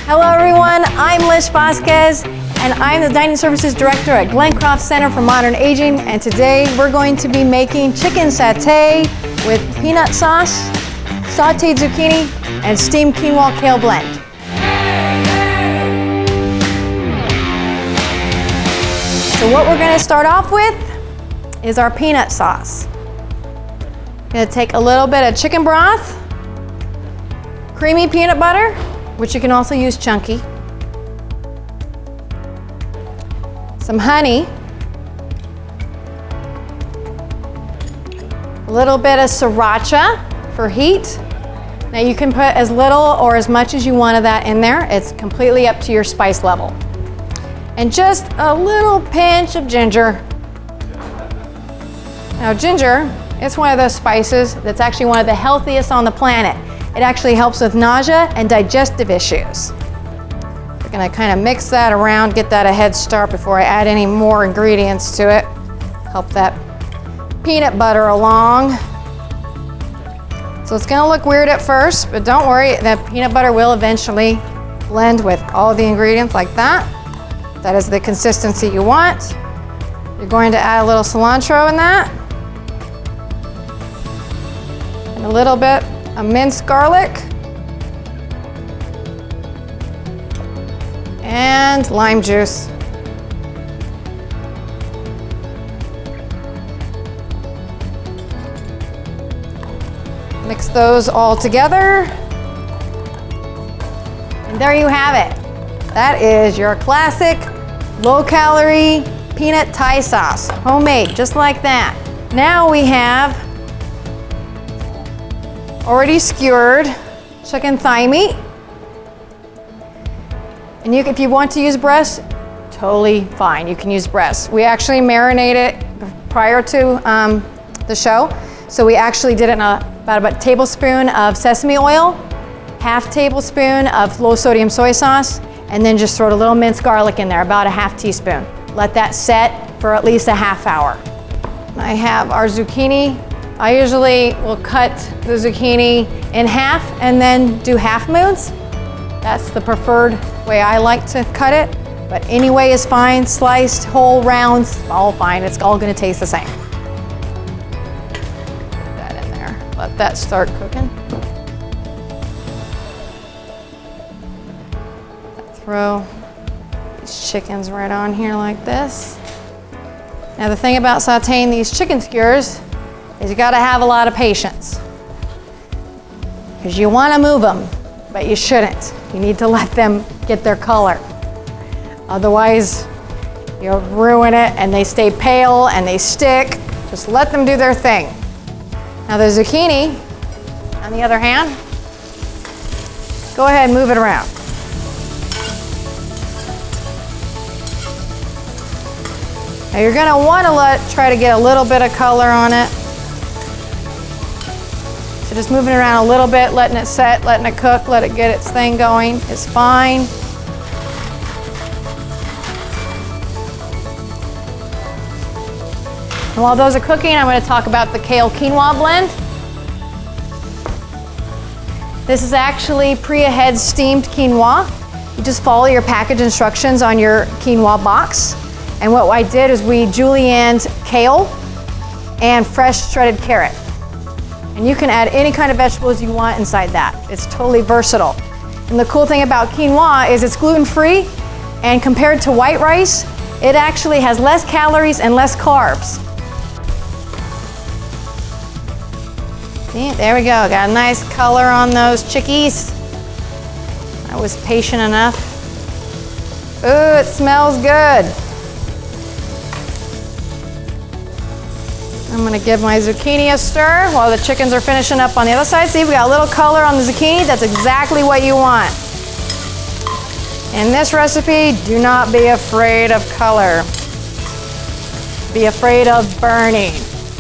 Hello everyone, I'm Lish Vasquez and I'm the Dining Services Director at Glencroft Center for Modern Aging, and today we're going to be making chicken satay with peanut sauce, sauteed zucchini, and steamed quinoa kale blend. So what we're going to start off with is our peanut sauce. I'm going to take a little bit of chicken broth, creamy peanut butter, which you can also use chunky, some honey, a little bit of sriracha for heat. Now you can put as little or as much as you want of that in there. It's completely up to your spice level. And just a little pinch of ginger. Now ginger, it's one of those spices that's actually one of the healthiest on the planet. It actually helps with nausea and digestive issues. We're gonna kind of mix that around, get that a head start before I add any more ingredients to it. Help that peanut butter along. So it's gonna look weird at first, but don't worry, the peanut butter will eventually blend with all the ingredients like that. That is the consistency you want. You're going to add a little cilantro in that. And a little bit of minced garlic. And lime juice. Mix those all together. And there you have it. That is your classic low-calorie peanut Thai sauce, homemade, just like that. Now we have already skewered chicken thigh meat. And if you want to use breast, totally fine, you can use breast. We actually marinate it prior to the show. So we actually did it in about a tablespoon of sesame oil, half tablespoon of low sodium soy sauce, and then just throw a little minced garlic in there, about a half teaspoon. Let that set for at least a half hour. I have our zucchini. I usually will cut the zucchini in half and then do half moons. That's the preferred way I like to cut it, but any way is fine. Sliced, whole, rounds, all fine. It's all gonna taste the same. Put that in there. Let that start cooking. Throw these chickens right on here like this. Now the thing about sauteing these chicken skewers is you gotta have a lot of patience. Because you wanna move them, but you shouldn't. You need to let them get their color. Otherwise, you'll ruin it and they stay pale and they stick. Just let them do their thing. Now the zucchini, on the other hand, go ahead and move it around. Now you're gonna wanna try to get a little bit of color on it. So just moving it around a little bit, letting it set, letting it cook, let it get its thing going. It's fine. And while those are cooking, I'm gonna talk about the kale quinoa blend. This is actually pre-ahead steamed quinoa. You just follow your package instructions on your quinoa box. And what I did is we julienned kale and fresh shredded carrot. And you can add any kind of vegetables you want inside that. It's totally versatile. And the cool thing about quinoa is it's gluten-free, and compared to white rice, it actually has less calories and less carbs. See, there we go, got a nice color on those chickies. I was patient enough. Ooh, it smells good. I'm gonna give my zucchini a stir while the chickens are finishing up on the other side. See, we got a little color on the zucchini. That's exactly what you want. In this recipe, do not be afraid of color. Be afraid of burning.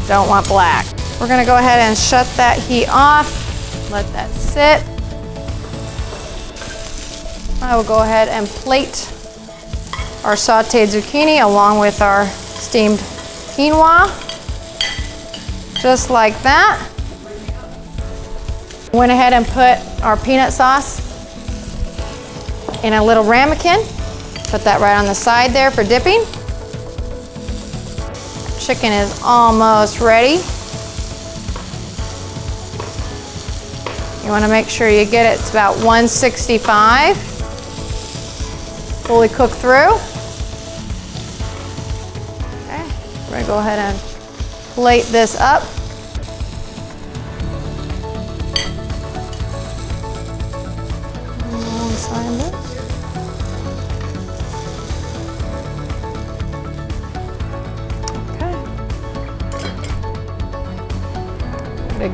Don't want black. We're gonna go ahead and shut that heat off. Let that sit. I will go ahead and plate our sauteed zucchini along with our steamed quinoa. Just like that. Went ahead and put our peanut sauce in a little ramekin. Put that right on the side there for dipping. Chicken is almost ready. You want to make sure you get it to about 165. Fully cooked through. Okay, we're going to go ahead and plate this up. Alongside this.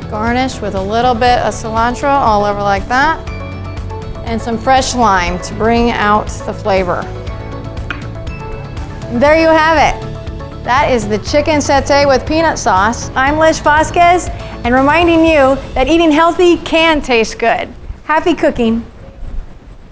Garnish with a little bit of cilantro all over like that, and some fresh lime to bring out the flavor. And there you have it. That is the chicken satay with peanut sauce. I'm Liz Vasquez, and reminding you that eating healthy can taste good. Happy cooking.